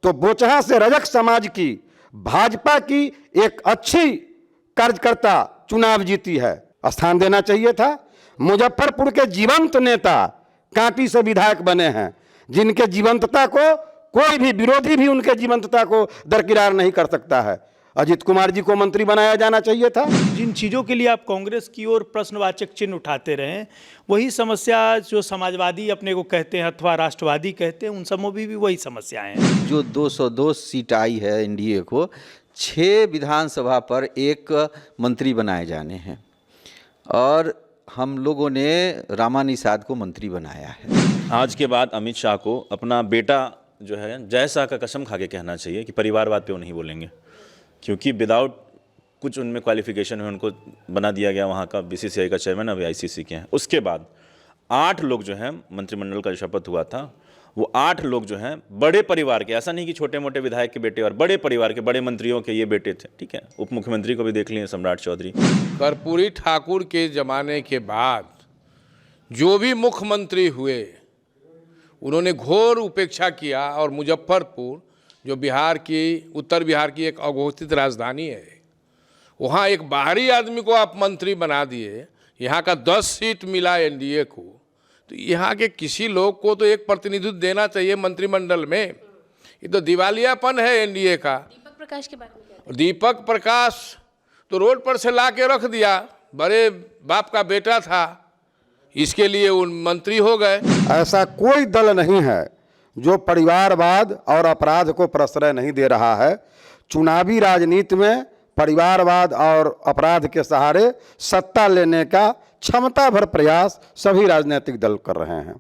तो बोचहा से रजक समाज की भाजपा की एक अच्छी कार्यकर्ता चुनाव जीती है, स्थान देना चाहिए था। मुजफ्फरपुर के जीवंत नेता कांटी से विधायक बने हैं, जिनके जीवंतता को कोई भी विरोधी भी उनके जीवंतता को दरकिरार नहीं कर सकता है। अजित कुमार जी को मंत्री बनाया जाना चाहिए था। जिन चीज़ों के लिए आप कांग्रेस की ओर प्रश्नवाचक चिन्ह उठाते रहे, वही समस्या जो समाजवादी अपने को कहते हैं अथवा राष्ट्रवादी कहते हैं, उन सबों में भी वही समस्याएं हैं। जो 202 सीट आई है एनडीए को, 6 विधानसभा पर एक मंत्री बनाए जाने हैं और हम लोगों ने रामानिषाद को मंत्री बनाया है। आज के बाद अमित शाह को अपना बेटा जो है जय शाह का कसम खा के कहना चाहिए कि परिवारवाद पे वो नहीं बोलेंगे, क्योंकि विदाउट कुछ उनमें क्वालिफिकेशन है उनको बना दिया गया वहाँ का बीसीसीआई का चेयरमैन, अभी आईसीसी के हैं। उसके बाद 8 लोग जो हैं मंत्रिमंडल का शपथ हुआ था, वो 8 लोग जो हैं बड़े परिवार के, ऐसा नहीं कि छोटे मोटे विधायक के बेटे, और बड़े परिवार के बड़े मंत्रियों के ये बेटे थे। ठीक है, उप मुख्यमंत्री को भी देख लिए, सम्राट चौधरी। कर्पूरी ठाकुर के ज़माने के बाद जो भी मुख्यमंत्री हुए उन्होंने घोर उपेक्षा किया, और मुजफ्फरपुर जो बिहार की, उत्तर बिहार की एक अघोषित राजधानी है, वहाँ एक बाहरी आदमी को आप मंत्री बना दिए। यहाँ का 10 सीट मिला एनडीए को, तो यहाँ के किसी लोग को तो एक प्रतिनिधित्व देना चाहिए मंत्रिमंडल में। ये तो दिवालियापन है एनडीए का। दीपक प्रकाश के बारे में क्या? दीपक प्रकाश तो रोड पर से ला के रख दिया, बड़े बाप का बेटा था, इसके लिए उन मंत्री हो गए। ऐसा कोई दल नहीं है जो परिवारवाद और अपराध को प्रश्रय नहीं दे रहा है। चुनावी राजनीति में परिवारवाद और अपराध के सहारे सत्ता लेने का क्षमता भर प्रयास सभी राजनीतिक दल कर रहे हैं।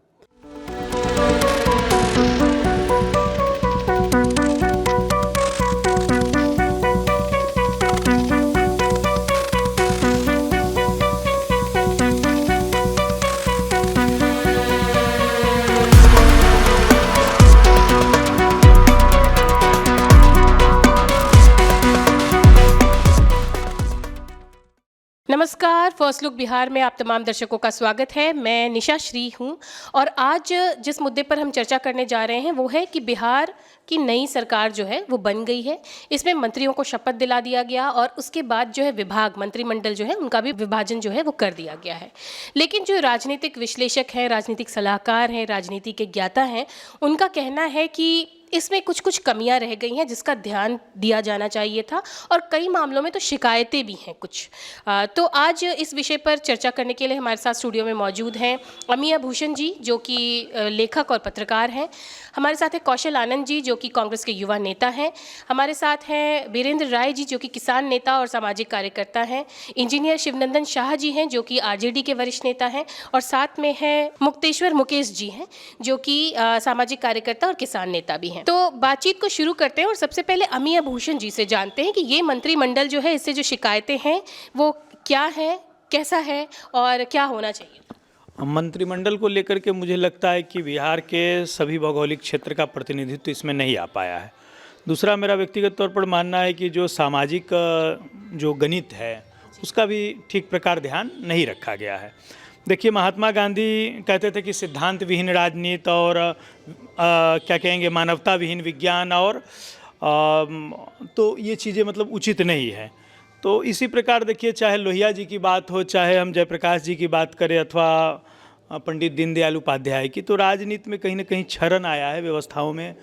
नमस्कार, फर्स्ट लुक बिहार में आप तमाम दर्शकों का स्वागत है। मैं निशा श्री हूं और आज जिस मुद्दे पर हम चर्चा करने जा रहे हैं वो है कि बिहार की नई सरकार जो है वो बन गई है। इसमें मंत्रियों को शपथ दिला दिया गया और उसके बाद जो है विभाग, मंत्रिमंडल जो है उनका भी विभाजन जो है वो कर दिया गया है। लेकिन जो राजनीतिक विश्लेषक हैं, राजनीतिक सलाहकार हैं, राजनीति के ज्ञाता हैं, उनका कहना है कि इसमें कुछ कुछ कमियां रह गई हैं जिसका ध्यान दिया जाना चाहिए था, और कई मामलों में तो शिकायतें भी हैं कुछ। तो आज इस विषय पर चर्चा करने के लिए हमारे साथ स्टूडियो में मौजूद हैं अमिया भूषण जी, जो कि लेखक और पत्रकार हैं। हमारे साथ है कौशल आनंद जी, जो कि कांग्रेस के युवा नेता हैं। हमारे साथ हैं वीरेंद्र राय जी, जो कि किसान नेता और सामाजिक कार्यकर्ता हैं। इंजीनियर शिवनंदन शाह जी हैं, जो कि आरजेडी के वरिष्ठ नेता हैं। और साथ में हैं मुक्तेश्वर मुकेश जी हैं, जो कि सामाजिक कार्यकर्ता और किसान नेता भी हैं। तो बातचीत को शुरू करते हैं और सबसे पहले अमिया भूषण जी से जानते हैं कि ये मंत्रिमंडल जो है, इससे जो शिकायतें हैं वो क्या है, कैसा है और क्या होना चाहिए। मंत्रिमंडल को लेकर के मुझे लगता है कि बिहार के सभी भौगोलिक क्षेत्र का प्रतिनिधित्व इसमें नहीं आ पाया है। दूसरा, मेरा व्यक्तिगत तौर पर मानना है कि जो सामाजिक जो गणित है उसका भी ठीक प्रकार ध्यान नहीं रखा गया है। देखिए, महात्मा गांधी कहते थे कि सिद्धांत विहीन राजनीति और क्या कहेंगे, मानवता विहीन विज्ञान, और तो ये चीज़ें मतलब उचित नहीं है। तो इसी प्रकार देखिए, चाहे लोहिया जी की बात हो, चाहे हम जयप्रकाश जी की बात करें अथवा पंडित दीनदयाल उपाध्याय की, तो राजनीति में कहीं ना कहीं क्षरण आया है, व्यवस्थाओं में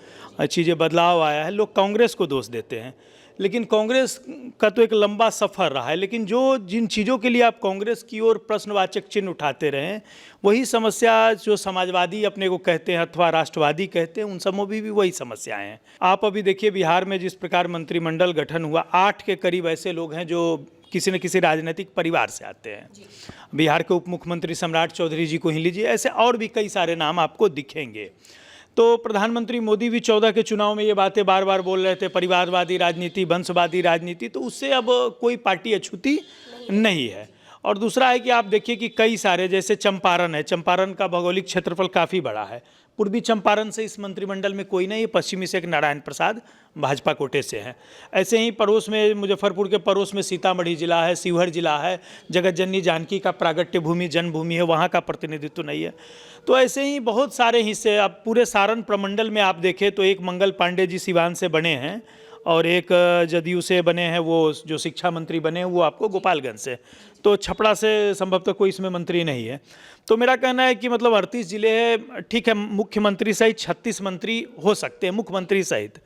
चीज़ें बदलाव आया है। लोग कांग्रेस को दोष देते हैं, लेकिन कांग्रेस का तो एक लंबा सफ़र रहा है। लेकिन जिन चीज़ों के लिए आप कांग्रेस की ओर प्रश्नवाचक चिन्ह उठाते रहे, वही समस्या जो समाजवादी अपने को कहते हैं अथवा राष्ट्रवादी कहते हैं, उन सबों में भी वही समस्याएं हैं। आप अभी देखिए, बिहार में जिस प्रकार मंत्रिमंडल गठन हुआ, 8 के करीब ऐसे लोग हैं जो किसी न किसी राजनीतिक परिवार से आते हैं। बिहार के उप मुख्यमंत्री सम्राट चौधरी जी को ही लीजिए, ऐसे और भी कई सारे नाम आपको दिखेंगे। तो प्रधानमंत्री मोदी भी 14 के चुनाव में ये बातें बार बार बोल रहे थे, परिवारवादी राजनीति, वंशवादी राजनीति, तो उससे अब कोई पार्टी अछूती नहीं है। और दूसरा है कि आप देखिए कि कई सारे, जैसे चंपारण है, चंपारण का भौगोलिक क्षेत्रफल काफ़ी बड़ा है, पूर्वी चंपारण से इस मंत्रिमंडल में कोई नहीं है, पश्चिमी से एक नारायण प्रसाद भाजपा कोटे से हैं। ऐसे ही पड़ोस में मुजफ्फरपुर के पड़ोस में सीतामढ़ी जिला है, शिवहर जिला है, जगतजननी जानकी का प्रागट्य भूमि जन्मभूमि है, वहाँ का प्रतिनिधित्व नहीं है। तो ऐसे ही बहुत सारे हिस्से, अब पूरे सारण प्रमंडल में आप देखें तो एक मंगल पांडे जी सिवान से बने हैं और एक जदयू से बने हैं, वो जो शिक्षा मंत्री बने हैं वो आपको गोपालगंज से, तो छपरा से संभवतः कोई इसमें मंत्री नहीं है। तो मेरा कहना है कि मतलब 38 जिले हैं, ठीक है, मुख्यमंत्री सहित 36 मंत्री हो सकते हैं, मुख्यमंत्री सहित।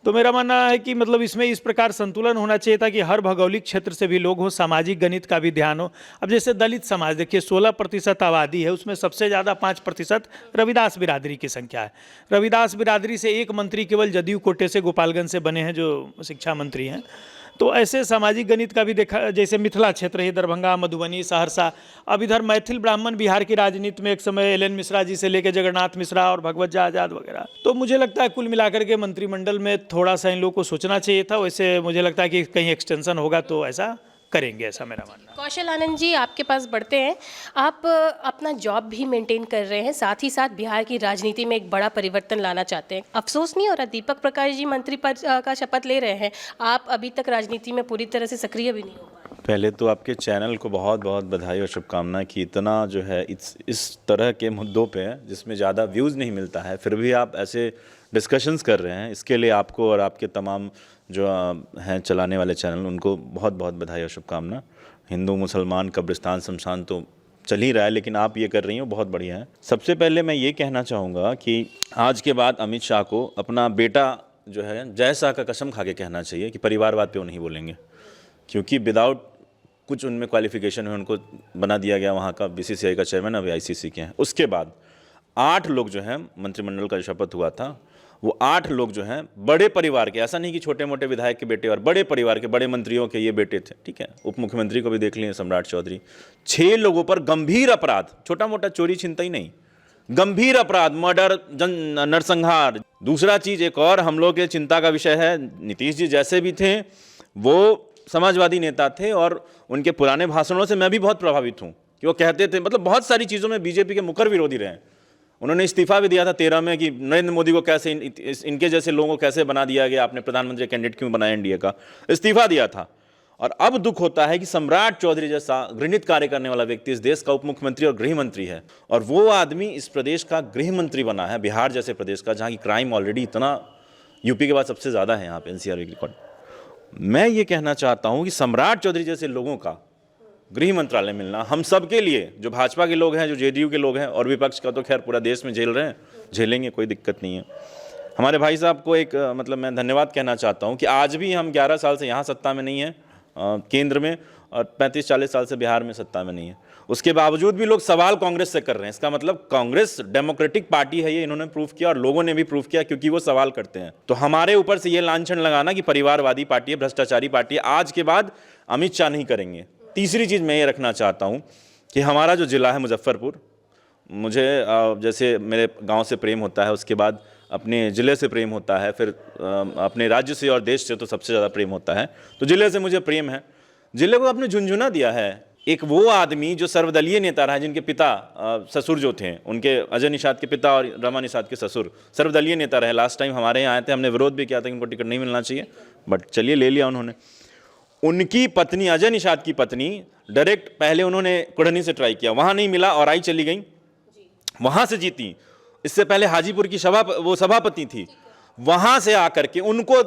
तो मेरा मानना है कि मतलब इसमें इस प्रकार संतुलन होना चाहिए था कि हर भौगोलिक क्षेत्र से भी लोग हो, सामाजिक गणित का भी ध्यान हो। अब जैसे दलित समाज देखिए 16% आबादी है, उसमें सबसे ज़्यादा 5% रविदास बिरादरी की संख्या है। रविदास बिरादरी से एक मंत्री केवल जदयू कोटे से गोपालगंज से बने हैं जो शिक्षा मंत्री हैं। तो ऐसे सामाजिक गणित का भी देखा, जैसे मिथिला क्षेत्र है, दरभंगा, मधुबनी, सहरसा। अब इधर मैथिल ब्राह्मण बिहार की राजनीति में एक समय एल.एन. मिश्रा जी से लेकर जगन्नाथ मिश्रा और भगवत झा आजाद वगैरह। तो मुझे लगता है कुल मिलाकर के मंत्रिमंडल में थोड़ा सा इन लोगों को सोचना चाहिए था। वैसे मुझे लगता है कि कहीं एक्सटेंशन होगा तो ऐसा करेंगे, ऐसा मेरा मानना है। कौशल आनंद जी, आपके पास बढ़ते हैं। आप अपना जॉब भी मेंटेन कर रहे हैं, साथ ही साथ बिहार की राजनीति में एक बड़ा परिवर्तन लाना चाहते हैं। अफसोस नहीं हो रहा, दीपक प्रकाश जी मंत्री पद का शपथ ले रहे हैं, आप अभी तक राजनीति में पूरी तरह से सक्रिय भी नहीं हो पाए? पहले तो आपके चैनल को बहुत बहुत बधाई और शुभकामनाएं कि इतना जो है इस तरह के मुद्दों पे जिसमें ज़्यादा व्यूज़ नहीं मिलता है, फिर भी आप ऐसे डिस्कशंस कर रहे हैं। इसके लिए आपको और आपके तमाम जो हैं चलाने वाले चैनल, उनको बहुत बहुत बधाई और शुभकामना। हिंदू मुसलमान कब्रिस्तान शमशान तो चल ही रहा है, लेकिन आप ये कर रही हो बहुत बढ़िया है। सबसे पहले मैं ये कहना चाहूँगा कि आज के बाद अमित शाह को अपना बेटा जो है जय शाह का कसम खा के कहना चाहिए कि परिवारवाद पे वो नहीं बोलेंगे, क्योंकि विदाउट कुछ उनमें क्वालिफिकेशन है उनको बना दिया गया वहाँ का BCCI का चेयरमैन, अभी ICC के हैं। उसके बाद 8 लोग जो हैं मंत्रिमंडल का जो शपथ हुआ था, वो 8 लोग जो हैं बड़े परिवार के, ऐसा नहीं कि छोटे मोटे विधायक के बेटे, और बड़े परिवार के बड़े मंत्रियों के ये बेटे थे, ठीक है। उप मुख्यमंत्री को भी देख लिए, सम्राट चौधरी। 6 लोगों पर गंभीर अपराध, छोटा मोटा चोरी छिनता ही नहीं, गंभीर अपराध, मर्डर, नरसंहार। दूसरा चीज़ एक और हम लोग के चिंता का विषय है, नीतीश जी जैसे भी थे वो समाजवादी नेता थे और उनके पुराने भाषणों से मैं भी बहुत प्रभावित हूँ कि वो कहते थे, मतलब बहुत सारी चीज़ों में बीजेपी के मुखर विरोधी रहे। उन्होंने इस्तीफा भी दिया था 13 में कि नरेंद्र मोदी को कैसे इनके जैसे लोगों को कैसे बना दिया गया, आपने प्रधानमंत्री कैंडिडेट क्यों बनाया इंडिया का, इस्तीफा दिया था। और अब दुख होता है कि सम्राट चौधरी जैसा घृणित कार्य करने वाला व्यक्ति इस देश का उप मुख्यमंत्री और गृह मंत्री है, और वो आदमी इस प्रदेश का गृह मंत्री बना है, बिहार जैसे प्रदेश का, जहाँ की क्राइम ऑलरेडी इतना यूपी के बाद सबसे ज़्यादा है यहाँ पे NCR रिकॉर्ड। मैं ये कहना चाहता हूँ कि सम्राट चौधरी जैसे लोगों का गृह मंत्रालय मिलना हम सब के लिए, जो भाजपा के लोग हैं, जो JDU के लोग हैं, और विपक्ष का तो खैर पूरा देश में झेल रहे हैं, झेलेंगे, कोई दिक्कत नहीं है। हमारे भाई साहब को एक मतलब मैं धन्यवाद कहना चाहता हूँ कि आज भी हम 11 साल से यहाँ सत्ता में नहीं है केंद्र में, और 35-40 साल से बिहार में सत्ता में नहीं है, उसके बावजूद भी लोग सवाल कांग्रेस से कर रहे हैं। इसका मतलब कांग्रेस डेमोक्रेटिक पार्टी है, ये इन्होंने प्रूव किया और लोगों ने भी प्रूव किया, क्योंकि वो सवाल करते हैं। तो हमारे ऊपर से ये लांछन लगाना कि परिवारवादी पार्टी है, भ्रष्टाचारी पार्टी है, आज के बाद अमित शाह नहीं करेंगे। तीसरी चीज़ मैं ये रखना चाहता हूँ कि हमारा जो ज़िला है मुजफ्फरपुर, मुझे जैसे मेरे गांव से प्रेम होता है, उसके बाद अपने ज़िले से प्रेम होता है, फिर अपने राज्य से और देश से तो सबसे ज़्यादा प्रेम होता है, तो ज़िले से मुझे प्रेम है। ज़िले को आपने झुंझुना दिया है। एक वो आदमी जो सर्वदलीय नेता रहा, जिनके पिता ससुर जो थे उनके, अजय निषाद के पिता और रमा निषाद के ससुर सर्वदलीय नेता रहे। लास्ट टाइम हमारे यहाँ आए थे, हमने विरोध भी किया था कि उनको टिकट नहीं मिलना चाहिए, बट चलिए ले लिया उन्होंने। उनकी पत्नी, अजय निषाद की पत्नी, डायरेक्ट पहले उन्होंने कुढ़नी से ट्राई किया, वहाँ नहीं मिला और आई चली गई, वहाँ से जीती। इससे पहले हाजीपुर की सभापति थी, वहाँ से आकर के उनको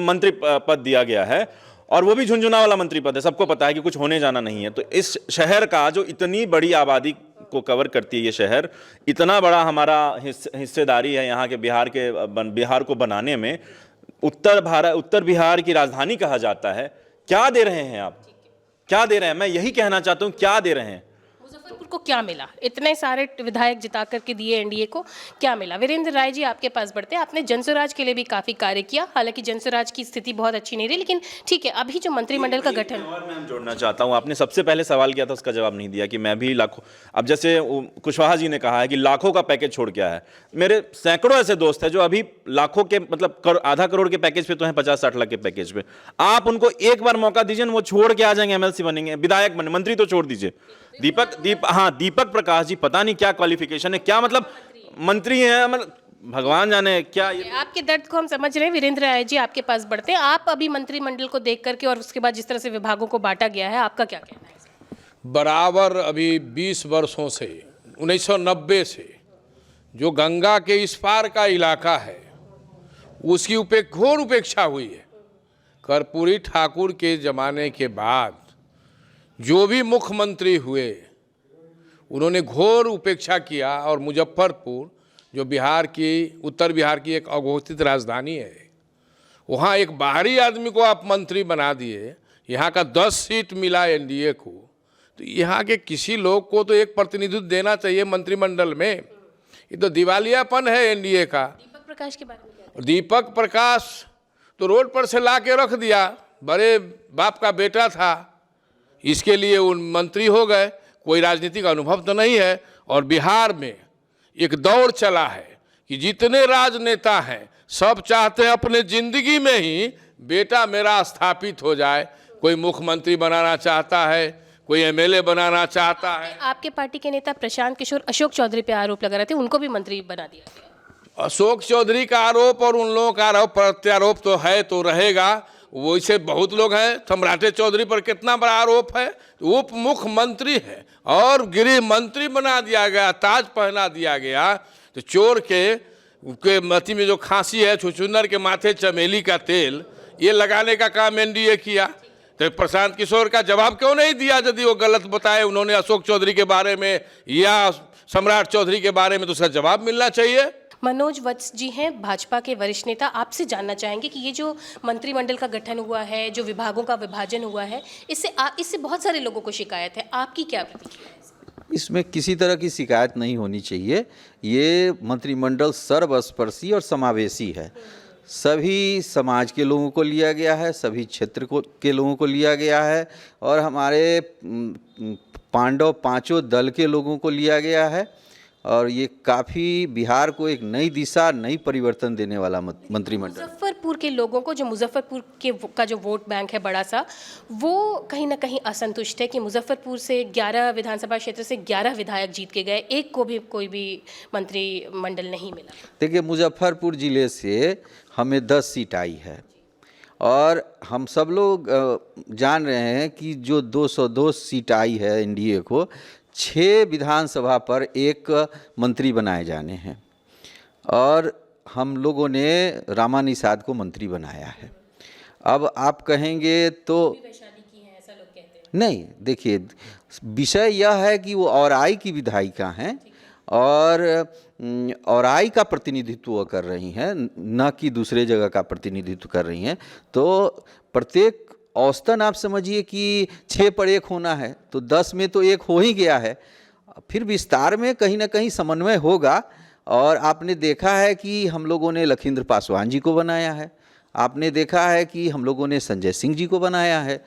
मंत्री पद दिया गया है, और वो भी झुंझुना वाला मंत्री पद है। सबको पता है कि कुछ होने जाना नहीं है। तो इस शहर का जो इतनी बड़ी आबादी को कवर करती है ये शहर, इतना बड़ा हमारा हिस्सेदारी है यहाँ के बिहार को बनाने में। उत्तर बिहार की राजधानी कहा जाता है। क्या दे रहे हैं आप, क्या दे रहे हैं? मैं यही कहना चाहता हूँ, क्या दे रहे हैं? मुजफ्फरपुर को क्या मिला? इतने सारे विधायक जिता करके दिए एनडीए को, क्या मिला? वीरेंद्र राय जी, आपके पास बढ़ते हैं। आपने जनस्वराज के लिए भी काफी कार्य किया, हालांकि जनस्वराज की स्थिति बहुत अच्छी नहीं रही, लेकिन ठीक है, अभी जो मंत्रिमंडल का गठन, और मैं जोड़ना चाहता हूँ, आपने सबसे पहले सवाल किया था, उसका जवाब नहीं दिया कि मैं भी लाखों, अब जैसे कुशवाहा जी ने कहा है कि लाखों का पैकेज छोड़ के आया है। मेरे सैकड़ों ऐसे दोस्त हैं जो अभी लाखों के, मतलब आधा करोड़ के पैकेज पे तो हैं, 50-60 लाख के पैकेज पे। आप उनको एक बार मौका दीजिए, वो छोड़ के आ जाएंगे, MLC बनेंगे, विधायक बने, मंत्री तो छोड़ दीजिए। दीपक प्रकाश जी, पता नहीं क्या क्वालिफिकेशन है, क्या मतलब मंत्री हैं, मतलब भगवान जाने क्या ये। आपके दर्द को हम समझ रहे हैं। वीरेंद्र राय जी, आपके पास बढ़ते हैं। आप अभी मंत्रिमंडल को देख करके और उसके बाद जिस तरह से विभागों को बांटा गया है, आपका क्या कहना है? बराबर अभी 20 वर्षों से 1990 से जो गंगा के इस पार का इलाका है उसकी घोर उपेक्षा हुई है। कर्पूरी ठाकुर के ज़माने के बाद जो भी मुख्यमंत्री हुए उन्होंने घोर उपेक्षा किया, और मुजफ्फरपुर जो उत्तर बिहार की एक अघोषित राजधानी है, वहाँ एक बाहरी आदमी को आप मंत्री बना दिए। यहाँ का 10 सीट मिला एनडीए को, तो यहाँ के किसी लोग को तो एक प्रतिनिधित्व देना चाहिए मंत्रिमंडल में। ये तो दिवालियापन है एनडीए का। दीपक प्रकाश के बारे में क्या कहते दीपक प्रकाश तो रोड पर से ला के रख दिया, बड़े बाप का बेटा था, इसके लिए उन मंत्री हो गए। कोई राजनीतिक अनुभव तो नहीं है। और बिहार में एक दौर चला है कि जितने राजनेता हैं सब चाहते हैं अपने जिंदगी में ही बेटा मेरा स्थापित हो जाए। कोई मुख्यमंत्री बनाना चाहता है, कोई एमएलए बनाना चाहता है। आपके पार्टी के नेता प्रशांत किशोर अशोक चौधरी पे आरोप लगा रहे थे, उनको भी मंत्री बना दिया गया। अशोक चौधरी का आरोप और उन लोगों का आरोप प्रत्यारोप तो है, तो रहेगा। वैसे बहुत लोग हैं। सम्राटे चौधरी पर कितना बड़ा आरोप है, उप मुख्यमंत्री है और गृह मंत्री बना दिया गया, ताज पहना दिया गया। तो चोर के मती में जो खांसी है, छुछुंदर के माथे चमेली का तेल, ये लगाने का काम एनडीए किया। तो प्रशांत किशोर का जवाब क्यों नहीं दिया? यदि वो गलत बताए उन्होंने अशोक चौधरी के बारे में या सम्राट चौधरी के बारे में, तो उसका जवाब मिलना चाहिए। मनोज वत्स जी हैं भाजपा के वरिष्ठ नेता। आपसे जानना चाहेंगे कि ये जो मंत्रिमंडल का गठन हुआ है, जो विभागों का विभाजन हुआ है, इससे बहुत सारे लोगों को शिकायत है। आपकी क्या प्रतिक्रिया है? इसमें किसी तरह की शिकायत नहीं होनी चाहिए। ये मंत्रिमंडल सर्वस्पर्शी और समावेशी है। सभी समाज के लोगों को लिया गया है, सभी क्षेत्र के लोगों को लिया गया है, और हमारे पांडव पांचों दल के लोगों को लिया गया है। और ये काफ़ी बिहार को एक नई दिशा, नई परिवर्तन देने वाला मंत्रिमंडल। मुजफ्फरपुर के लोगों को, जो मुजफ्फरपुर का जो वोट बैंक है बड़ा सा, वो कहीं ना कहीं असंतुष्ट है कि मुजफ्फरपुर से 11 विधानसभा क्षेत्र से 11 विधायक जीत के गए, एक को भी कोई भी मंत्रिमंडल नहीं मिला। देखिए, मुजफ्फरपुर ज़िले से हमें 10 सीट आई है, और हम सब लोग जान रहे हैं कि जो 202 सीट आई है एनडीए को, 6 विधानसभा पर एक मंत्री बनाए जाने हैं, और हम लोगों ने रामा निषाद को मंत्री बनाया है। अब आप कहेंगे तो वैशाली की है, ऐसा लोग कहते हैं। नहीं, देखिए, विषय यह है कि वो औराई की विधायिका हैं और औराई का प्रतिनिधित्व कर रही हैं, न कि दूसरे जगह का प्रतिनिधित्व कर रही हैं। तो प्रत्येक औसतन आप समझिए कि 6 पर 1 होना है, तो 10 में तो 1 हो ही गया है। फिर विस्तार में कहीं ना कहीं समन्वय होगा। और आपने देखा है कि हम लोगों ने लखींद्र पासवान जी को बनाया है, आपने देखा है कि हम लोगों ने संजय सिंह जी को बनाया है।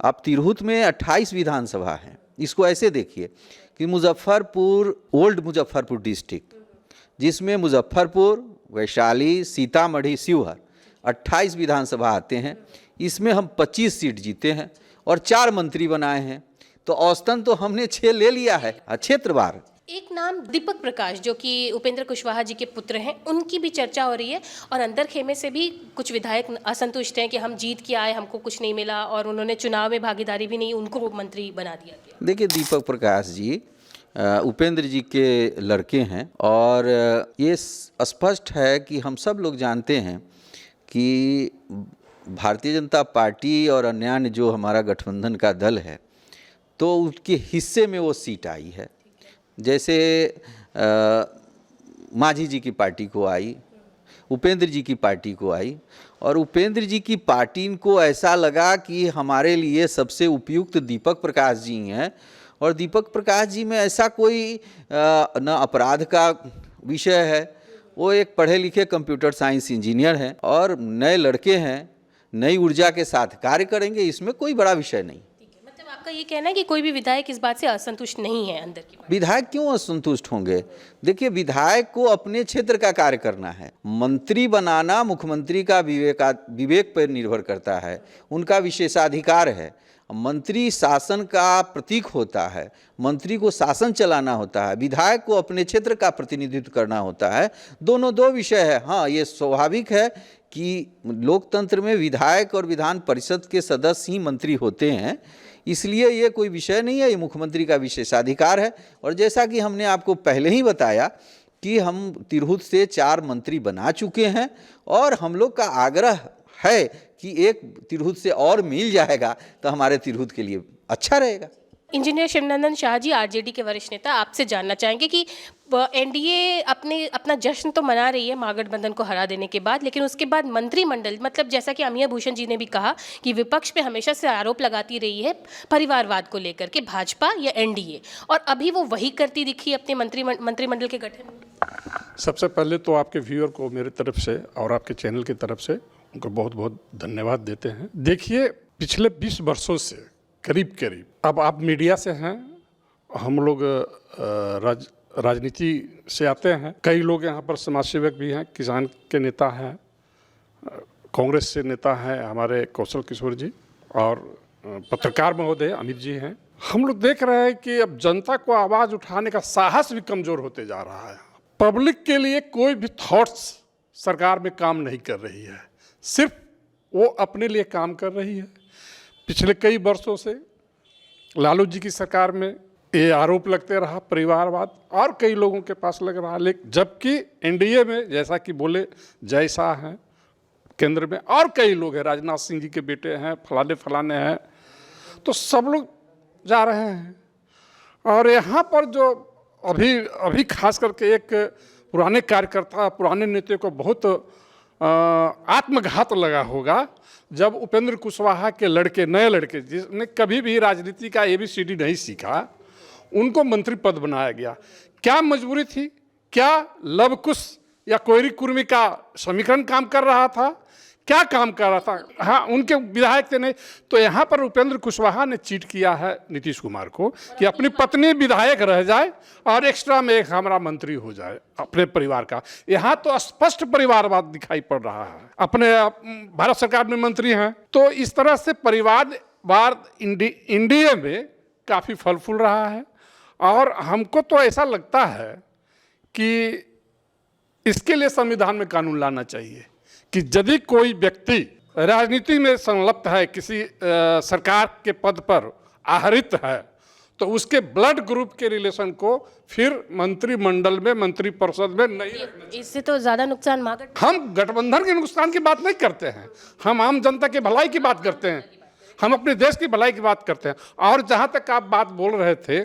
अब तिरहुत में 28 विधानसभा हैं। इसको ऐसे देखिए कि मुजफ्फरपुर, ओल्ड मुजफ्फरपुर डिस्ट्रिक्ट, जिसमें मुजफ्फरपुर, वैशाली, सीतामढ़ी, शिवहर 28 विधानसभा आते हैं, इसमें हम 25 सीट जीते हैं और 4 मंत्री बनाए हैं। तो औसतन तो हमने 6 ले लिया है क्षेत्रवार। एक नाम दीपक प्रकाश, जो कि उपेंद्र कुशवाहा जी के पुत्र हैं, उनकी भी चर्चा हो रही है, और अंदर खेमे से भी कुछ विधायक असंतुष्ट हैं कि हम जीत के आए, हमको कुछ नहीं मिला, और उन्होंने चुनाव में भागीदारी भी नहीं, उनको मंत्री बना दिया गया। देखिए, दीपक प्रकाश जी उपेंद्र जी के लड़के हैं, और ये स्पष्ट है कि हम सब लोग जानते हैं कि भारतीय जनता पार्टी और अन्य जो हमारा गठबंधन का दल है, तो उसके हिस्से में वो सीट आई है। जैसे मांझी जी की पार्टी को आई, उपेंद्र जी की पार्टी को आई, और उपेंद्र जी की पार्टी को ऐसा लगा कि हमारे लिए सबसे उपयुक्त दीपक प्रकाश जी हैं। और दीपक प्रकाश जी में ऐसा कोई न अपराध का विषय है, वो एक पढ़े लिखे कंप्यूटर साइंस इंजीनियर हैं, और नए लड़के हैं, नई ऊर्जा के साथ कार्य करेंगे, इसमें कोई बड़ा विषय नहीं। मतलब आपका ये कहना है कि कोई भी विधायक इस बात से असंतुष्ट नहीं है अंदर की बात? विधायक क्यों असंतुष्ट होंगे? देखिए, विधायक को अपने क्षेत्र का कार्य करना है। मंत्री बनाना मुख्यमंत्री का विवेक पर निर्भर करता है, उनका विशेषाधिकार है। मंत्री शासन का प्रतीक होता है, मंत्री को शासन चलाना होता है, विधायक को अपने क्षेत्र का प्रतिनिधित्व करना होता है। दोनों दो विषय है। हाँ, ये स्वाभाविक है कि लोकतंत्र में विधायक और विधान परिषद के सदस्य ही मंत्री होते हैं, इसलिए ये कोई विषय नहीं है, ये मुख्यमंत्री का विशेषाधिकार है। और जैसा कि हमने आपको पहले ही बताया कि हम तिरहुत से 4 मंत्री बना चुके हैं और हम लोग का आग्रह है कि एक तिरहुत से और मिल जाएगा तो हमारे तिरहुत के लिए अच्छा रहेगा। इंजीनियर शिवनंदन शाह जी, आरजेडी के वरिष्ठ नेता, आपसे जानना चाहेंगे कि एनडीए अपना जश्न तो मना रही है महागठबंधन को हरा देने के बाद, लेकिन उसके बाद मंत्रिमंडल, मतलब जैसा कि अमिया भूषण जी ने भी कहा कि विपक्ष पे हमेशा से आरोप लगाती रही है परिवारवाद को लेकर के भाजपा या एनडीए, और अभी वो वही करती दिखी अपने मंत्रिमंडल के गठन में। सबसे पहले तो आपके व्यूअर को मेरी तरफ से और आपके चैनल की तरफ से उनको बहुत बहुत धन्यवाद देते हैं। देखिए, पिछले 20 वर्षों से करीब अब आप मीडिया से हैं, हम लोग राजनीति से आते हैं, कई लोग यहाँ पर समाज सेवक भी हैं, किसान के नेता हैं, कांग्रेस से नेता हैं हमारे कौशल किशोर जी, और पत्रकार महोदय अमित जी हैं। हम लोग देख रहे हैं कि अब जनता को आवाज़ उठाने का साहस भी कमज़ोर होते जा रहा है। पब्लिक के लिए कोई भी थॉट्स सरकार में काम नहीं कर रही है, सिर्फ वो अपने लिए काम कर रही है। पिछले कई वर्षों से लालू जी की सरकार में ये आरोप लगते रहा परिवारवाद, और कई लोगों के पास लग रहा, लेकिन जबकि एनडीए में जैसा कि बोले जय शाह हैं केंद्र में, और कई लोग हैं, राजनाथ सिंह जी के बेटे हैं, फलाने हैं, तो सब लोग जा रहे हैं। और यहाँ पर जो अभी खास करके एक पुराने कार्यकर्ता, पुराने नेता को बहुत आत्मघात लगा होगा जब उपेंद्र कुशवाहा के नए लड़के जिसने कभी भी राजनीति का ABCD नहीं सीखा, उनको मंत्री पद बनाया गया। क्या मजबूरी थी? क्या लव कुश या कोयरी कुर्मी का समीकरण काम कर रहा था? क्या काम कर रहा था? हाँ, उनके विधायक थे नहीं। तो यहाँ पर उपेंद्र कुशवाहा ने चीट किया है नीतीश कुमार को कि अपनी पत्नी विधायक रह जाए और एक्स्ट्रा में एक हमारा मंत्री हो जाए अपने परिवार का। यहाँ तो स्पष्ट परिवारवाद दिखाई पड़ रहा है। अपने भारत सरकार में मंत्री हैं, तो इस तरह से परिवारवाद इंडिया में काफ़ी फल फूल रहा है। और हमको तो ऐसा लगता है कि इसके लिए संविधान में कानून लाना चाहिए कि यदि कोई व्यक्ति राजनीति में संलग्न है, किसी सरकार के पद पर आहरित है, तो उसके ब्लड ग्रुप के रिलेशन को फिर मंत्रिमंडल में, मंत्रिपरिषद में नहीं रखना चाहिए। इससे तो ज़्यादा नुकसान हम गठबंधन के नुकसान की बात नहीं करते हैं, हम आम जनता की भलाई की बात करते हैं, हम अपने देश की भलाई की बात करते हैं। और जहाँ तक आप बात बोल रहे थे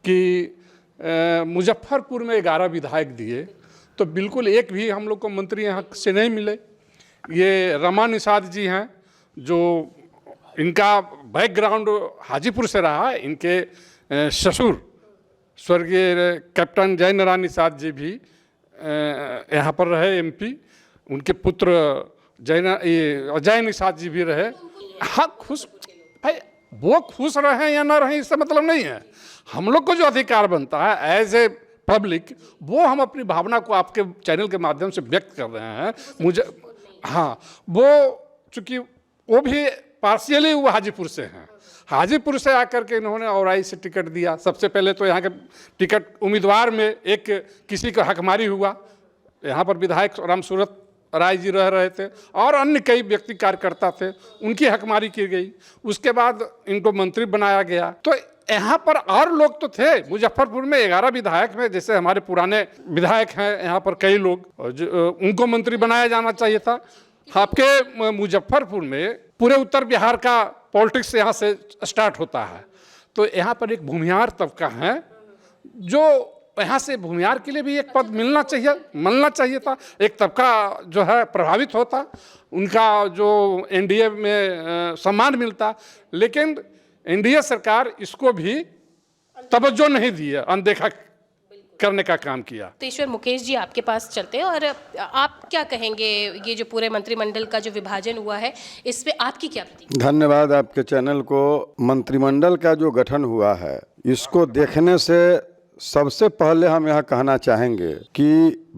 कि मुजफ्फरपुर में 11 विधायक दिए, तो बिल्कुल एक भी हम लोग को मंत्री यहाँ से नहीं मिले। ये रमा निषाद जी हैं, जो इनका बैकग्राउंड हाजीपुर से रहा है। इनके ससुर स्वर्गीय कैप्टन जय नारायण निषाद जी भी यहाँ पर रहे MP। उनके पुत्र अजय निषाद जी भी रहे। हाँ, खुश भाई, वो खुश रहें या ना रहें इससे मतलब नहीं है। हम लोग को जो अधिकार बनता है एज ए पब्लिक, वो हम अपनी भावना को आपके चैनल के माध्यम से व्यक्त कर रहे हैं। मुझे हाँ, वो चूँकि वो भी पार्शियली वो हाजीपुर से हैं, हाजीपुर से आकर के इन्होंने औराई से टिकट दिया। सबसे पहले तो यहाँ के टिकट उम्मीदवार में एक किसी का हकमारी हुआ। यहाँ पर विधायक रामसूरत राय जी रह रहे थे और अन्य कई व्यक्ति कार्यकर्ता थे, उनकी हकमारी की गई। उसके बाद इनको मंत्री बनाया गया। तो यहाँ पर और लोग तो थे। मुजफ्फरपुर में 11 विधायक में, जैसे हमारे पुराने विधायक हैं यहाँ पर कई लोग, उनको मंत्री बनाया जाना चाहिए था। आपके मुजफ्फरपुर में पूरे उत्तर बिहार का पॉलिटिक्स यहाँ से स्टार्ट होता है। तो यहाँ पर एक भूमिहार तबका है, जो यहाँ से भूमिहार के लिए भी एक पद मिलना चाहिए था। एक तबका जो है प्रभावित होता, उनका जो एनडीए में सम्मान मिलता, लेकिन एनडीए सरकार इसको भी तवज्जो नहीं दी है, अनदेखा करने का काम किया। तो ईश्वर मुकेश जी, आपके पास चलते हैं और आप क्या कहेंगे, ये जो पूरे मंत्रिमंडल का जो विभाजन हुआ है, इस पे आपकी क्या प्रतिक्रिया? धन्यवाद आपके चैनल को। मंत्रिमंडल का जो गठन हुआ है, इसको देखने से सबसे पहले हम यह कहना चाहेंगे कि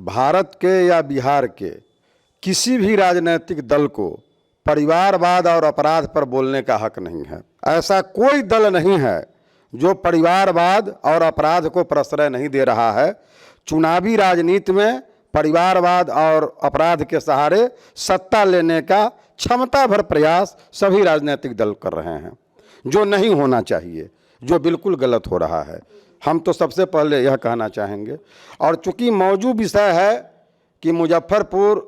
भारत के या बिहार के किसी भी राजनीतिक दल को परिवारवाद और अपराध पर बोलने का हक नहीं है। ऐसा कोई दल नहीं है जो परिवारवाद और अपराध को प्रश्रय नहीं दे रहा है। चुनावी राजनीति में परिवारवाद और अपराध के सहारे सत्ता लेने का क्षमता भर प्रयास सभी राजनीतिक दल कर रहे हैं, जो नहीं होना चाहिए, जो बिल्कुल गलत हो रहा है। हम तो सबसे पहले यह कहना चाहेंगे, और चूंकि मौजूद विषय है कि मुजफ्फरपुर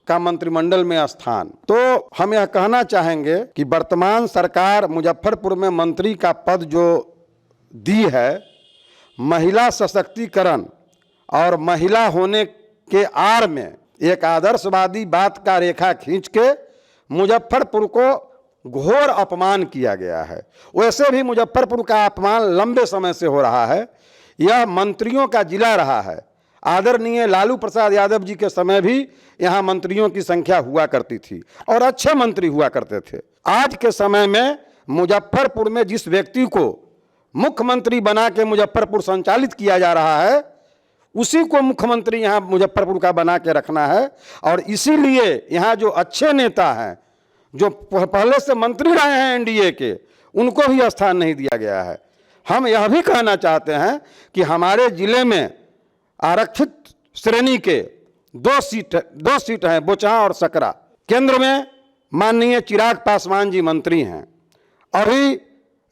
का मंत्रिमंडल में स्थान, तो हम यह कहना चाहेंगे कि वर्तमान सरकार मुजफ्फरपुर में मंत्री का पद जो दी है, महिला सशक्तिकरण और महिला होने के आड़ में एक आदर्शवादी बात का रेखा खींच के मुजफ्फरपुर को घोर अपमान किया गया है। वैसे भी मुजफ्फरपुर का अपमान लंबे समय से हो रहा है। यह मंत्रियों का जिला रहा है। आदरणीय लालू प्रसाद यादव जी के समय भी यहाँ मंत्रियों की संख्या हुआ करती थी और अच्छे मंत्री हुआ करते थे। आज के समय में मुजफ्फरपुर में जिस व्यक्ति को मुख्यमंत्री बना के मुजफ्फरपुर संचालित किया जा रहा है, उसी को मुख्यमंत्री यहाँ मुजफ्फरपुर का बना के रखना है। और इसीलिए यहाँ जो अच्छे नेता हैं, जो पहले से मंत्री रहे हैं एनडीए के, उनको भी स्थान नहीं दिया गया है। हम यह भी कहना चाहते हैं कि हमारे जिले में आरक्षित श्रेणी के दो सीट हैं, बोचहा और सकरा। केंद्र में माननीय चिराग पासवान जी मंत्री हैं, अभी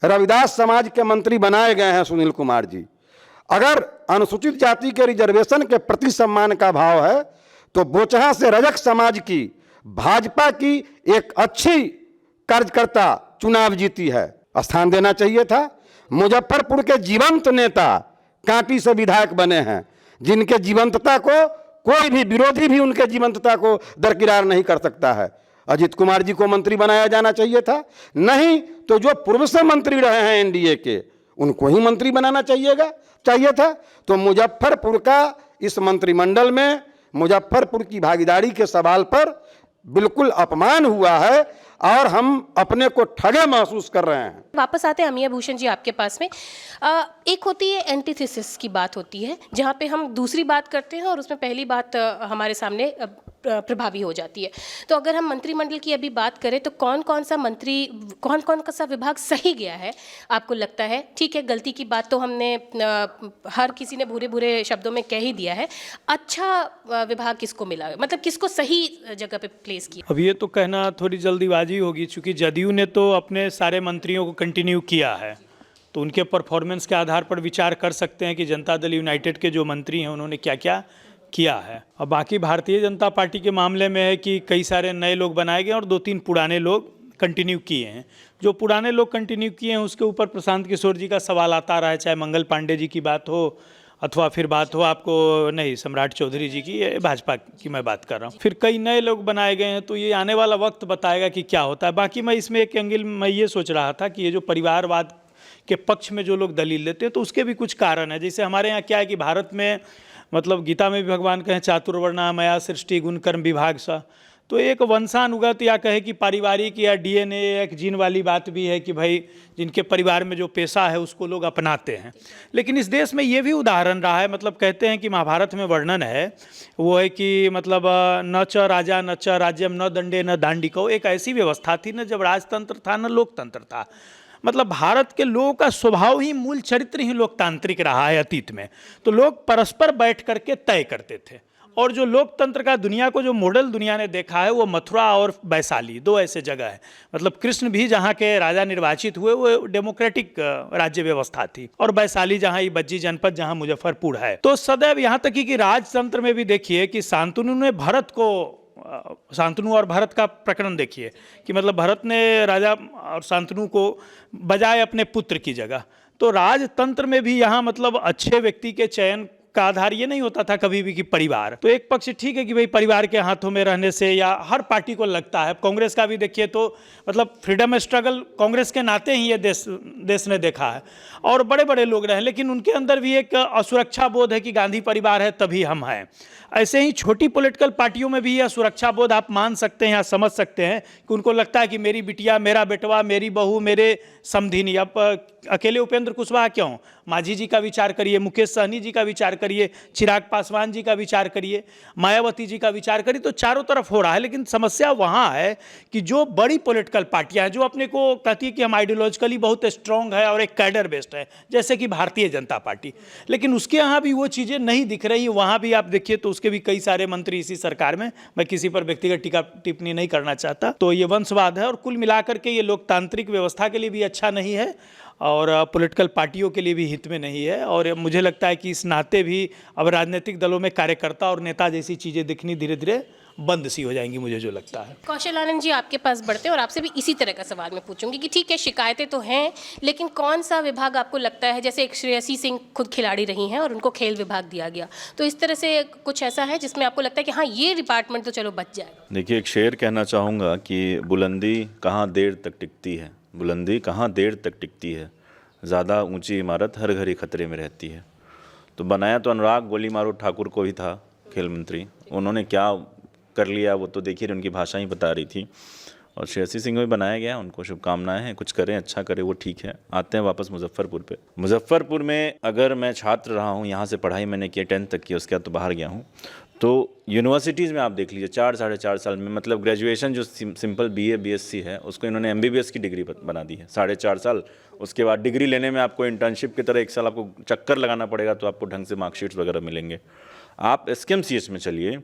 रविदास समाज के मंत्री बनाए गए हैं सुनील कुमार जी। अगर अनुसूचित जाति के रिजर्वेशन के प्रति सम्मान का भाव है, तो बोचहा से रजक समाज की भाजपा की एक अच्छी कार्यकर्ता चुनाव जीती है, स्थान देना चाहिए था। मुजफ्फरपुर के जीवंत नेता कांटी से विधायक बने हैं, जिनके जीवंतता को कोई भी विरोधी भी उनके जीवंतता को दरकिरार नहीं कर सकता है। अजित कुमार जी को मंत्री बनाया जाना चाहिए था, नहीं तो जो पूर्व से मंत्री रहे हैं एनडीए के, उनको ही मंत्री बनाना चाहिए था। तो मुजफ्फरपुर का इस मंत्रिमंडल में मुजफ्फरपुर की भागीदारी के सवाल पर बिल्कुल अपमान हुआ है और हम अपने को ठगे महसूस कर रहे हैं। वापस आते हैं अमिया भूषण जी आपके पास में। एक होती है एंटीथेसिस की बात होती है, जहाँ पे हम दूसरी बात करते हैं और उसमें पहली बात हमारे सामने प्रभावी हो जाती है। तो अगर हम मंत्रिमंडल की अभी बात करें तो कौन कौन सा विभाग सही गया है आपको लगता है? ठीक है, गलती की बात तो हमने हर किसी ने बुरे बुरे शब्दों में कह ही दिया है। अच्छा विभाग किसको मिला, मतलब किसको सही जगह पे प्लेस किया? अब ये तो कहना थोड़ी जल्दीबाजी होगी, क्योंकि जदयू ने तो अपने सारे मंत्रियों को कंटिन्यू किया है, तो उनके परफॉर्मेंस के आधार पर विचार कर सकते हैं कि जनता दल यूनाइटेड के जो मंत्री हैं उन्होंने क्या क्या किया है। अब बाकी भारतीय जनता पार्टी के मामले में है कि कई सारे नए लोग बनाए गए और 2-3 पुराने लोग कंटिन्यू किए हैं। जो पुराने लोग कंटिन्यू किए हैं उसके ऊपर प्रशांत किशोर जी का सवाल आता रहा है, चाहे मंगल पांडे जी की बात हो अथवा फिर बात हो आपको नहीं सम्राट चौधरी जी की, ये भाजपा की मैं बात कर रहा हूँ। फिर कई नए लोग बनाए गए हैं, तो ये आने वाला वक्त बताएगा कि क्या होता है। बाकी मैं इसमें एक एंगल मैं ये सोच रहा था कि ये जो परिवारवाद के पक्ष में जो लोग दलील लेते हैं तो उसके भी कुछ कारण है। जैसे हमारे यहाँ क्या है कि भारत में मतलब गीता में भी भगवान कहें चातुर्वर्णा मया सृष्टि गुण कर्म विभाग सा, तो एक वंशानुगत या कहे कि पारिवारिक या डीएनए एक जीन वाली बात भी है कि भाई जिनके परिवार में जो पेशा है उसको लोग अपनाते हैं। लेकिन इस देश में ये भी उदाहरण रहा है, मतलब कहते हैं कि महाभारत में वर्णन है वो है कि मतलब न च राजा न च राज्यम न दंडे न दांडिको, एक ऐसी व्यवस्था थी न जब राजतंत्र था न लोकतंत्र था। मतलब भारत के लोगों का स्वभाव ही मूल चरित्र ही लोकतांत्रिक रहा है अतीत में, तो लोग परस्पर बैठ करके तय करते थे। और जो लोकतंत्र का दुनिया को जो मॉडल दुनिया ने देखा है वो मथुरा और वैशाली, 2 ऐसे जगह है। मतलब कृष्ण भी जहाँ के राजा निर्वाचित हुए वो डेमोक्रेटिक राज्य व्यवस्था थी, और वैशाली जहाँ ये बज्जी जनपद जहाँ मुजफ्फरपुर है। तो सदैव यहाँ तक कि राजतंत्र में भी देखिए कि शांतनु ने भरत को, शांतनु और भरत का प्रकरण देखिए कि मतलब भरत ने राजा और शांतनु को बजाय अपने पुत्र की जगह। तो राजतंत्र में भी यहाँ मतलब अच्छे व्यक्ति के चयन का आधार ये नहीं होता था कभी भी कि परिवार। तो एक पक्ष ठीक है कि भाई परिवार के हाथों में रहने से या हर पार्टी को लगता है, कांग्रेस का भी देखिए तो मतलब फ्रीडम स्ट्रगल कांग्रेस के नाते ही ये देश ने देखा है, और बड़े बड़े लोग रहे, लेकिन उनके अंदर भी एक असुरक्षा बोध है कि गांधी परिवार है तभी हम हैं। ऐसे ही छोटी पॉलिटिकल पार्टियों में भी यह सुरक्षा बोध आप मान सकते हैं या समझ सकते हैं कि उनको लगता है कि मेरी बिटिया, मेरा बेटवा, मेरी बहू, मेरे समधिनी। अब अकेले उपेंद्र कुशवाहा क्यों, मांझी जी का विचार करिए, मुकेश सहनी जी का विचार करिए, चिराग पासवान जी का विचार करिए, मायावती जी का विचार करिए, तो चारों तरफ हो रहा है। लेकिन समस्या वहाँ है कि जो बड़ी पॉलिटिकल पार्टियां हैं, जो अपने को कहती है कि हम आइडियोलॉजिकली बहुत स्ट्रांग है और एक कैडर बेस्ड है, जैसे कि भारतीय जनता पार्टी, लेकिन उसके यहाँ भी वो चीज़ें नहीं दिख रही। वहाँ भी आप देखिए तो उसके भी कई सारे मंत्री इसी सरकार में, मैं किसी पर व्यक्तिगत टीका टिप्पणी नहीं करना चाहता, तो ये वंशवाद है और कुल मिलाकर के ये लोकतांत्रिक व्यवस्था के लिए भी अच्छा नहीं है और पॉलिटिकल पार्टियों के लिए भी हित में नहीं है। और मुझे लगता है कि इस नाते भी अब राजनीतिक दलों में कार्यकर्ता और नेता जैसी चीज़ें दिखनी धीरे धीरे बंद सी हो जाएंगी, मुझे जो लगता है। कौशल आनंद जी, आपके पास बढ़ते हैं और आपसे भी इसी तरह का सवाल मैं पूछूंगी कि ठीक है, शिकायतें तो हैं, लेकिन कौन सा विभाग आपको लगता है, जैसे एक श्रेयसी सिंह खुद खिलाड़ी रही हैं और उनको खेल विभाग दिया गया, तो इस तरह से कुछ ऐसा है जिसमें आपको लगता है कि हाँ ये डिपार्टमेंट तो चलो बच जाएगा? देखिए, एक शेर कहना चाहूँगा कि बुलंदी कहाँ देर तक टिकती है, बुलंदी कहाँ देर तक टिकती है, ज़्यादा ऊंची इमारत हर घड़ी खतरे में रहती है। तो बनाया तो अनुराग गोली मारो ठाकुर को ही था खेल मंत्री, उन्होंने क्या कर लिया वो तो देखिए उनकी भाषा ही बता रही थी। और श्रेयसी सिंह भी बनाया गया, उनको शुभकामनाएं हैं, कुछ करें अच्छा करें वो ठीक है। आते हैं वापस मुजफ्फरपुर पे। मुजफ्फरपुर में अगर मैं छात्र रहा हूँ, यहाँ से पढ़ाई मैंने की 10th तक की, उसके बाद तो बाहर गया हूँ, तो यूनिवर्सिटीज़ में आप देख लीजिए 4 साढ़े 4 साल में, मतलब ग्रेजुएशन जो सिंपल BA BSc है उसको इन्होंने MBBS की डिग्री बना दी है 4.5 साल। उसके बाद डिग्री लेने में आपको इंटर्नशिप की तरह 1 साल आपको चक्कर लगाना पड़ेगा, तो आपको ढंग से मार्कशीट्स वगैरह मिलेंगे। आप SKMCH में चलिए,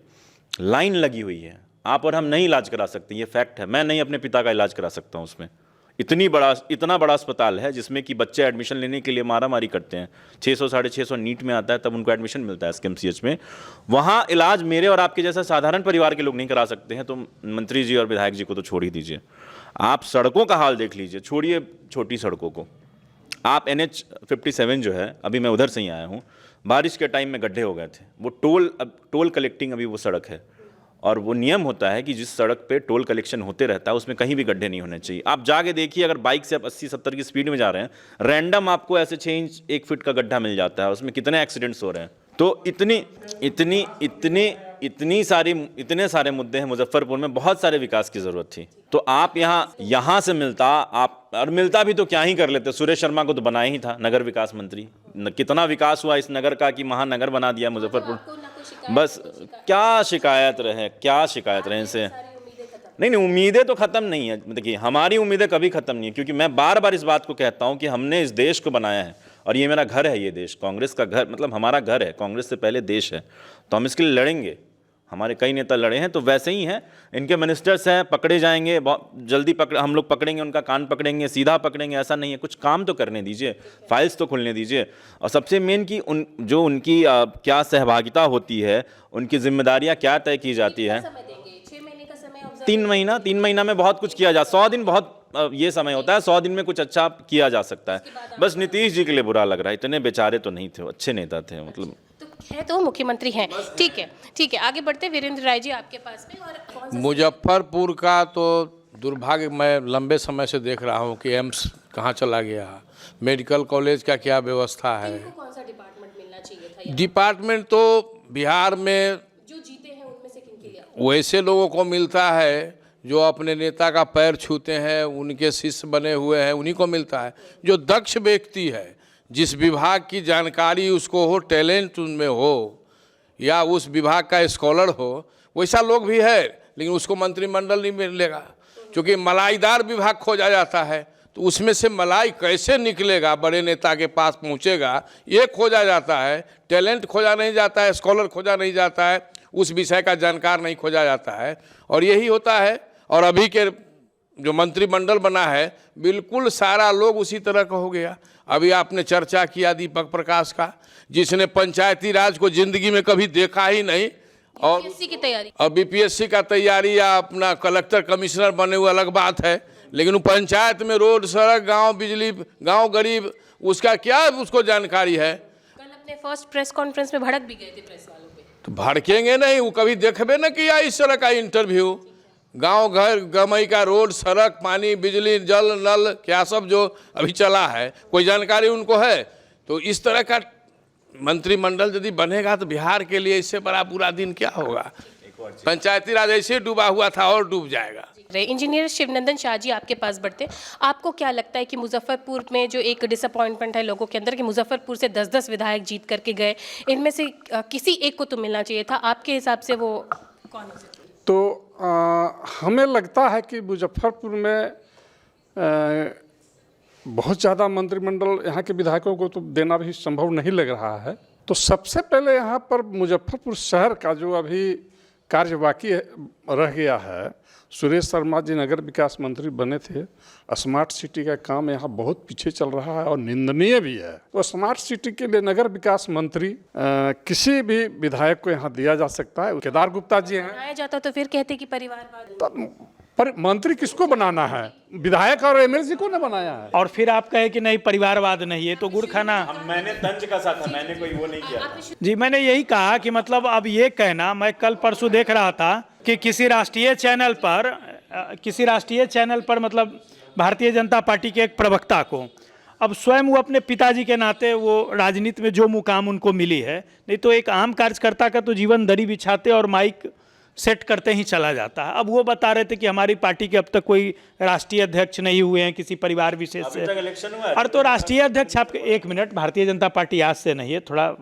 लाइन लगी हुई है, आप और हम नहीं इलाज करा सकते, ये फैक्ट है। मैं नहीं अपने पिता का इलाज करा सकता हूँ उसमें, इतना बड़ा अस्पताल है जिसमें कि बच्चे एडमिशन लेने के लिए मारामारी करते हैं। 600 साढ़े 600 नीट में आता है तब उनको एडमिशन मिलता है SKMCH में। वहाँ इलाज मेरे और आपके जैसा साधारण परिवार के लोग नहीं करा सकते हैं, तो मंत्री जी और विधायक जी को तो छोड़ ही दीजिए। आप सड़कों का हाल देख लीजिए, छोड़िए छोटी सड़कों को, आप NH 57 जो है, अभी मैं उधर से ही आया हूँ, बारिश के टाइम में गड्ढे हो गए थे। वो टोल कलेक्टिंग अभी वो सड़क है, और वो नियम होता है कि जिस सड़क पे टोल कलेक्शन होते रहता है उसमें कहीं भी गड्ढे नहीं होने चाहिए। आप जाके देखिए, अगर बाइक से आप 80-70 की स्पीड में जा रहे हैं, रैंडम आपको ऐसे 6 इंच 1 फीट का गड्ढा मिल जाता है, उसमें कितने एक्सीडेंट्स हो रहे हैं। तो इतने सारे मुद्दे हैं मुजफ्फरपुर में, बहुत सारे विकास की ज़रूरत थी। तो आप यहाँ से मिलता भी तो क्या ही कर लेते। सुरेश शर्मा को तो बनाया ही था नगर विकास मंत्री, कितना विकास हुआ इस नगर का कि महानगर बना दिया मुजफ्फरपुर। बस क्या शिकायत रहे इनसे? नहीं, उम्मीदें तो ख़त्म नहीं है। देखिए, हमारी उम्मीदें कभी ख़त्म नहीं है, क्योंकि मैं बार बार इस बात को कहता हूं कि हमने इस देश को बनाया है और ये मेरा घर है। ये देश कांग्रेस का घर, मतलब हमारा घर है, कांग्रेस से पहले देश है, तो हम इसके लिए लड़ेंगे। हमारे कई नेता लड़े हैं, तो वैसे ही हैं इनके मिनिस्टर्स हैं, पकड़े जाएंगे बहुत जल्दी, हम लोग पकड़ेंगे, उनका कान पकड़ेंगे, सीधा पकड़ेंगे, ऐसा नहीं है। कुछ काम तो करने दीजिए, फाइल्स तो खुलने दीजिए। और सबसे मेन कि उनकी क्या सहभागिता होती है, उनकी जिम्मेदारियां क्या तय की जाती है। 3 महीना में बहुत कुछ किया जा, 100 दिन बहुत ये समय होता है, 100 दिन में कुछ अच्छा किया जा सकता है। बस नीतीश जी के लिए बुरा लग रहा है, इतने बेचारे तो नहीं थे, अच्छे नेता थे, मतलब है तो मुख्यमंत्री हैं। ठीक है, आगे बढ़ते। वीरेंद्र राय जी, आपके पास में। और मुजफ्फरपुर का तो दुर्भाग्य मैं लंबे समय से देख रहा हूँ कि एम्स कहाँ चला गया, मेडिकल कॉलेज का क्या व्यवस्था है। कौन सा डिपार्टमेंट मिलना चाहिए था? डिपार्टमेंट तो बिहार में जो जीते हैं उनमें से किनके लिए? वैसे लोगों को मिलता है जो अपने नेता का पैर छूते हैं, उनके शिष्य बने हुए हैं, उन्हीं को मिलता है। जो दक्ष व्यक्ति है, जिस विभाग की जानकारी उसको हो, टैलेंट उनमें हो, या उस विभाग का स्कॉलर हो, वैसा लोग भी है, लेकिन उसको मंत्रिमंडल नहीं मिलेगा। क्योंकि मलाईदार विभाग खोजा जाता है, तो उसमें से मलाई कैसे निकलेगा, बड़े नेता के पास पहुंचेगा, ये खोजा जाता है। टैलेंट खोजा नहीं जाता है, स्कॉलर खोजा नहीं जाता है, उस विषय का जानकार नहीं खोजा जाता है, और यही होता है। और अभी के जो मंत्रिमंडल बना है, बिल्कुल सारा लोग उसी तरह का हो गया। अभी आपने चर्चा किया दीपक प्रकाश का, जिसने पंचायती राज को जिंदगी में कभी देखा ही नहीं, और BPSC का तैयारी या अपना कलेक्टर कमिश्नर बने हुए अलग बात है, लेकिन वो पंचायत में रोड, सड़क, गांव, बिजली, गांव गरीब, उसका क्या उसको जानकारी है। कल अपने फर्स्ट प्रेस कॉन्फ्रेंस में भड़क भी गए थे प्रेस वालों पे। तो भड़केंगे नहीं, वो कभी देखबे न किया इस तरह का इंटरव्यू। गांव घर गमई का रोड, सड़क, पानी, बिजली, जल, नल, क्या सब जो अभी चला है, कोई जानकारी उनको है। तो इस तरह का मंत्रिमंडल यदि बनेगा तो बिहार के लिए इससे बड़ा पूरा दिन क्या होगा। एक और पंचायती राज ऐसे डूबा हुआ था और डूब जाएगा। इंजीनियर शिवनंदन शाह जी, आपके पास बढ़ते हैं। आपको क्या लगता है कि मुजफ्फरपुर में जो एक डिसअपॉइंटमेंट है लोगों के अंदर कि मुजफ्फरपुर से 10-10 विधायक जीत करके गए, इनमें से किसी एक को तो मिलना चाहिए था, आपके हिसाब से वो कौन हो सकता है? तो हमें लगता है कि मुजफ्फरपुर में बहुत ज़्यादा मंत्रिमंडल यहाँ के विधायकों को तो देना भी संभव नहीं लग रहा है। तो सबसे पहले यहाँ पर मुजफ्फरपुर शहर का जो अभी कार्य बाकी रह गया है, सुरेश शर्मा जी नगर विकास मंत्री बने थे, स्मार्ट सिटी का काम यहाँ बहुत पीछे चल रहा है और निंदनीय भी है। तो स्मार्ट सिटी के लिए नगर विकास मंत्री किसी भी विधायक को यहाँ दिया जा सकता है। केदार गुप्ता जी हैं, बनाया जाता तो फिर कहते कि परिवारवाद। तब पर मंत्री किसको बनाना है? विधायक और एमएलसी को न बनाया है। और फिर आप कहे कि नहीं परिवारवाद नहीं है तो गुड़ खाना। मैंने तंज कसा था, मैंने कोई वो नहीं किया। जी, मैंने यही कहा कि मतलब अब ये कहना, मैं कल परसों देख रहा था कि किसी राष्ट्रीय चैनल पर मतलब भारतीय जनता पार्टी के एक प्रवक्ता को अब स्वयं वो अपने पिताजी के नाते वो राजनीति में जो मुकाम उनको मिली है, नहीं तो एक आम कार्यकर्ता का तो जीवन दरी बिछाते और माइक सेट करते ही चला जाता है। अब वो बता रहे थे कि हमारी पार्टी के अब तक कोई राष्ट्रीय अध्यक्ष नहीं हुए हैं किसी परिवार विशेष से। इलेक्शन हुआ है। और तो राष्ट्रीय अध्यक्ष आपके, एक मिनट, भारतीय जनता पार्टी आज से नहीं है, थोड़ा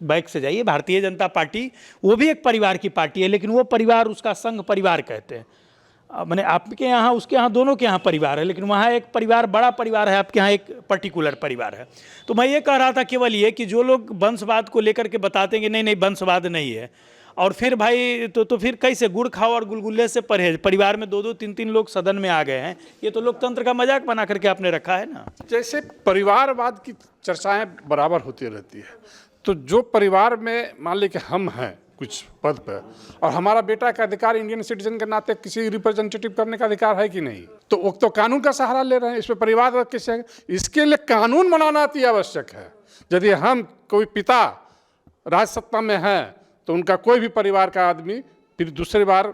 बैक से जाइए। भारतीय जनता पार्टी वो भी एक परिवार की पार्टी है, लेकिन वो परिवार उसका संघ परिवार कहते हैं। मैंने आपके यहाँ उसके यहाँ दोनों के यहाँ परिवार है, लेकिन वहाँ एक परिवार बड़ा परिवार है, आपके यहाँ एक पर्टिकुलर परिवार है। तो मैं ये कह रहा था केवल ये कि जो लोग वंशवाद को लेकर के बताते हैं कि नहीं नहीं वंशवाद नहीं है, और फिर भाई तो फिर कैसे गुड़ खाओ और गुलगुल्ले से परहेज, परिवार में 2-2 3-3 लोग सदन में आ गए हैं, ये तो लोकतंत्र का मजाक बना करके आपने रखा है ना। जैसे परिवारवाद की चर्चाएं बराबर होती रहती है, तो जो परिवार में मान ली कि हम हैं कुछ पद पर और हमारा बेटा का अधिकार इंडियन सिटीजन के नाते किसी रिप्रेजेंटेटिव करने का अधिकार है कि नहीं, तो वो तो कानून का सहारा ले रहे हैं। इसमें परिवारवाद कैसे? इसके लिए कानून बनाना अति आवश्यक है। यदि हम कोई पिता राज सत्ता में है तो उनका कोई भी परिवार का आदमी फिर दूसरी बार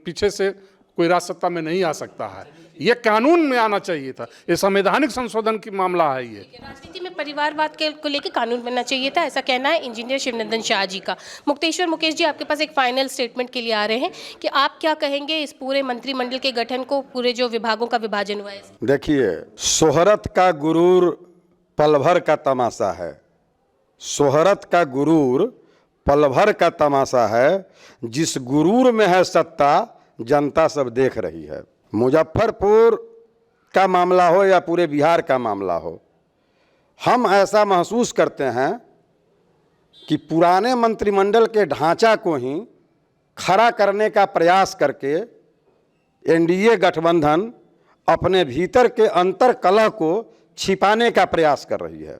पीछे से कोई राज सत्ता में नहीं आ सकता है। ये कानून में आना चाहिए था, ये संवैधानिक संशोधन की मामला है। ये राजनीति में परिवारवाद को लेकर कानून बनना चाहिए था, ऐसा कहना है इंजीनियर शिवनंदन शाह जी का। मुक्तेश्वर मुकेश जी, आपके पास एक फाइनल स्टेटमेंट के लिए आ रहे हैं कि आप क्या कहेंगे इस पूरे मंत्रिमंडल के गठन को, पूरे जो विभागों का विभाजन हुआ है? देखिए, शोहरत का गुरूर पल भर का तमाशा है, शोहरत का गुरूर पल भर का तमाशा है, जिस गुरूर में है सत्ता जनता सब देख रही है। मुजफ्फरपुर का मामला हो या पूरे बिहार का मामला हो, हम ऐसा महसूस करते हैं कि पुराने मंत्रिमंडल के ढांचा को ही खड़ा करने का प्रयास करके एनडीए गठबंधन अपने भीतर के अंतर कलह को छिपाने का प्रयास कर रही है।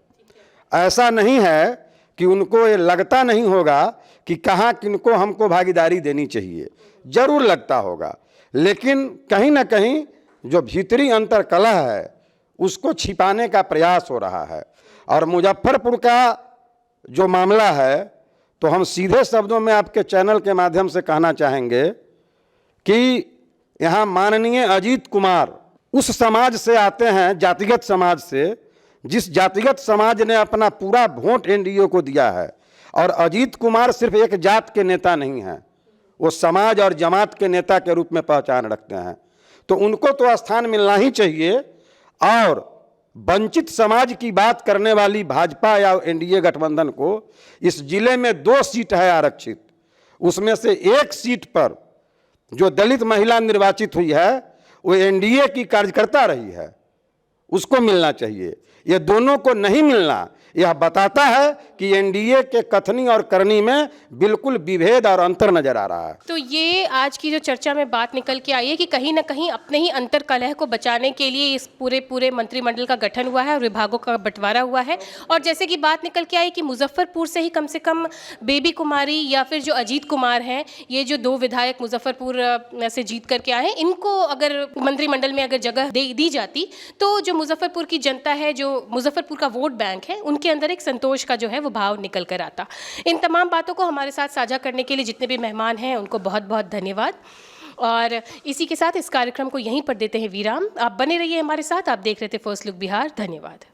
ऐसा नहीं है कि उनको ये लगता नहीं होगा कि कहाँ किनको हमको भागीदारी देनी चाहिए, जरूर लगता होगा, लेकिन कहीं ना कहीं जो भीतरी अंतर कलह है उसको छिपाने का प्रयास हो रहा है। और मुजफ्फरपुर का जो मामला है, तो हम सीधे शब्दों में आपके चैनल के माध्यम से कहना चाहेंगे कि यहाँ माननीय अजीत कुमार उस समाज से आते हैं, जातिगत समाज से, जिस जातिगत समाज ने अपना पूरा वोट एनडीए को दिया है। और अजीत कुमार सिर्फ एक जात के नेता नहीं हैं, वो समाज और जमात के नेता के रूप में पहचान रखते हैं। तो उनको तो स्थान मिलना ही चाहिए। और वंचित समाज की बात करने वाली भाजपा या एनडीए गठबंधन को इस जिले में 2 सीट है आरक्षित, उसमें से 1 सीट पर जो दलित महिला निर्वाचित हुई है वो एनडीए की कार्यकर्ता रही है, उसको मिलना चाहिए। ये दोनों को नहीं मिलना, यह बताता है कि एनडीए के कथनी और करनी में बिल्कुल विभेद और अंतर नजर आ रहा है। तो ये आज की जो चर्चा में बात निकल के आई है कि कहीं ना कहीं अपने ही अंतर कलह को बचाने के लिए इस पूरे मंत्रिमंडल का गठन हुआ है और विभागों का बंटवारा हुआ है। और जैसे कि बात निकल के आई कि मुजफ्फरपुर से ही कम से कम बेबी कुमारी या फिर जो अजीत कुमार हैं, ये जो 2 विधायक मुजफ्फरपुर से जीत करके आए हैं, इनको अगर मंत्रिमंडल में अगर जगह दी जाती तो जो मुजफ्फरपुर की जनता है, जो मुजफ्फरपुर का वोट बैंक है, उनके अंदर एक संतोष का जो है वो भाव निकल कर आता। इन तमाम बातों को हमारे साथ साझा करने के लिए जितने भी मेहमान हैं उनको बहुत बहुत धन्यवाद। और इसी के साथ इस कार्यक्रम को यहीं पर देते हैं विराम। आप बने रहिए हमारे साथ, आप देख रहे थे फर्स्ट लुक बिहार। धन्यवाद।